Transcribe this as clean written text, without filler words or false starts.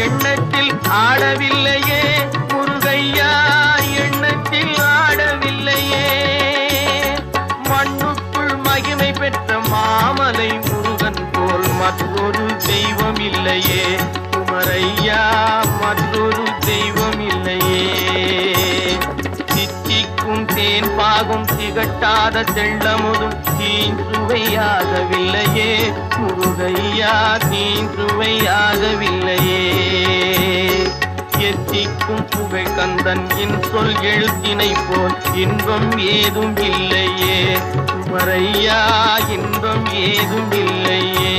எண்ணத்தில் ஆடவில்லையே முருகையா, எண்ணத்தில் ஆடவில்லையே. மண்ணுக்குள் மகிமை பெற்ற மாமலை முருகன் போல் மற்றொரு தெய்வம் இல்லையே குமரையா, மற்றொரு தெய்வம் இல்லையே. தித்திக்கும் தேன் பாகும் திகட்டாத தெள்ளமுதும் தீஞ்சுவையாகவில்லையே முருகையா, தீஞ்சுவையாகவில்லையே. எத்திக்கும் புகை கந்தன் என் சொல் எழுத்தினை போல் இன்பம் ஏதும் இல்லையே குமரையா, இன்பம் ஏதும் இல்லையே.